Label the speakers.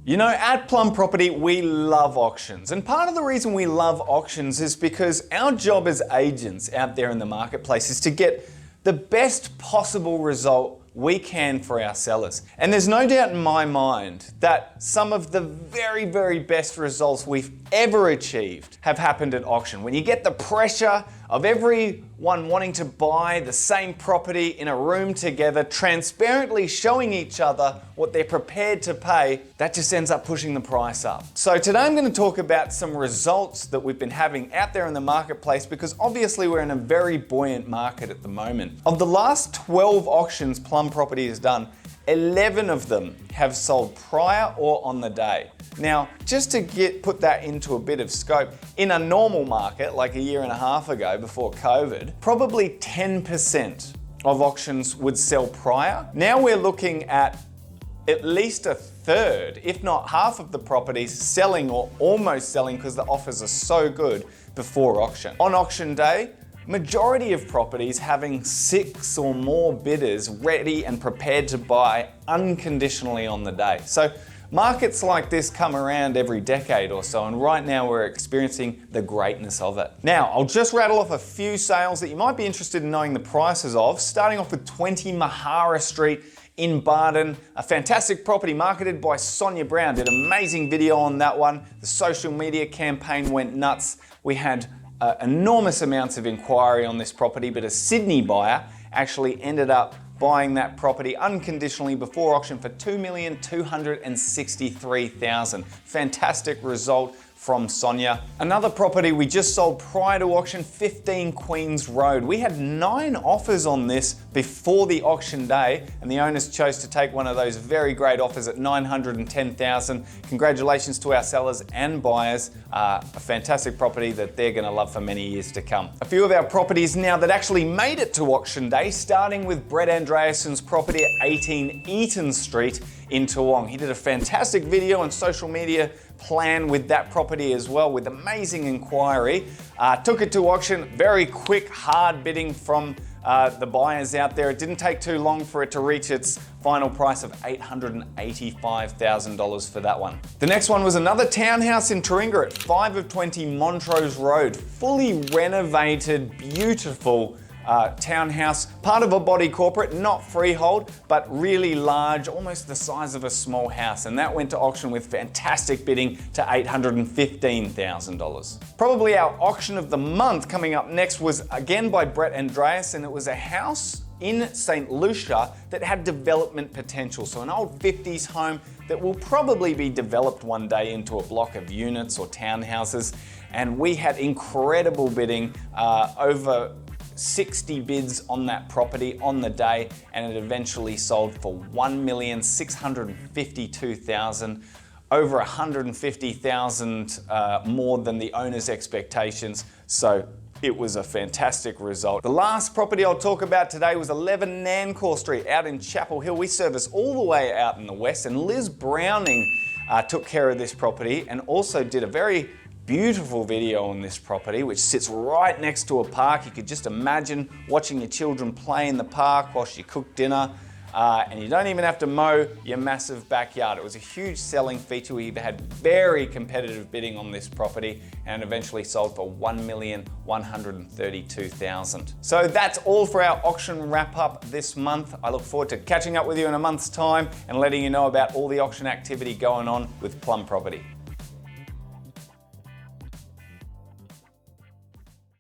Speaker 1: You know, at Plum Property, we love auctions. And part of the reason we love auctions is because our job as agents out there in the marketplace is to get the best possible result we can for our sellers. And there's no doubt in my mind that some of the very, very best results we've ever achieved have happened at auction. When you get the pressure of everyone wanting to buy the same property in a room together, transparently showing each other what they're prepared to pay, that just ends up pushing the price up. So today I'm going to talk about some results that we've been having out there in the marketplace, because obviously we're in a very buoyant market at the moment. Of the last 12 auctions Plum Property has done, 11 of them have sold prior or on the day. Now, just to put that into a bit of scope, in a normal market, like a year and a half ago before COVID, probably 10% of auctions would sell prior. Now we're looking at least a third, if not half of the properties selling or almost selling because the offers are so good before auction. On auction day, majority of properties having 6 or more bidders ready and prepared to buy unconditionally on the day. So markets like this come around every decade or so, and right now we're experiencing the greatness of it. Now, I'll just rattle off a few sales that you might be interested in knowing the prices of, starting off with 20 Mahara Street in Barton, a fantastic property marketed by Sonya Browne. Did an amazing video on that one. The social media campaign went nuts. We had enormous amounts of inquiry on this property, but a Sydney buyer actually ended up buying that property unconditionally before auction for $2,263,000. Fantastic result from Sonya. Another property we just sold prior to auction, 15 Queens Road. We had 9 offers on this before the auction day, and the owners chose to take one of those very great offers at $910,000. Congratulations to our sellers and buyers. A fantastic property that they're gonna love for many years to come. A few of our properties now that actually made it to auction day, starting with Brett Andreassen's property at 18 Eaton Street in Toowong. He did a fantastic video on social media plan with that property as well, with amazing inquiry. Took it to auction, very quick, hard bidding from the buyers out there. It didn't take too long for it to reach its final price of $885,000 for that one. The next one was another townhouse in Taringa at 5 of 20 Montrose Road. Fully renovated, beautiful townhouse, part of a body corporate, not freehold, but really large, almost the size of a small house. And that went to auction with fantastic bidding to $815,000. Probably our auction of the month coming up next was again by Brett Andreassen. It was a house in St. Lucia that had development potential. So an old 50s home that will probably be developed one day into a block of units or townhouses. And we had incredible bidding, over 60 bids on that property on the day, and it eventually sold for $1,652,000, over $150,000 more than the owner's expectations. So it was a fantastic result. The last property I'll talk about today was 11 Nancore Street out in Chapel Hill. We service all the way out in the west, and Liz Browning took care of this property and also did a very beautiful video on this property, which sits right next to a park. You could just imagine watching your children play in the park whilst you cook dinner, and you don't even have to mow your massive backyard. It was a huge selling feature. We had very competitive bidding on this property, and eventually sold for $1,132,000. So that's all for our auction wrap up this month. I look forward to catching up with you in a month's time and letting you know about all the auction activity going on with Plum Property.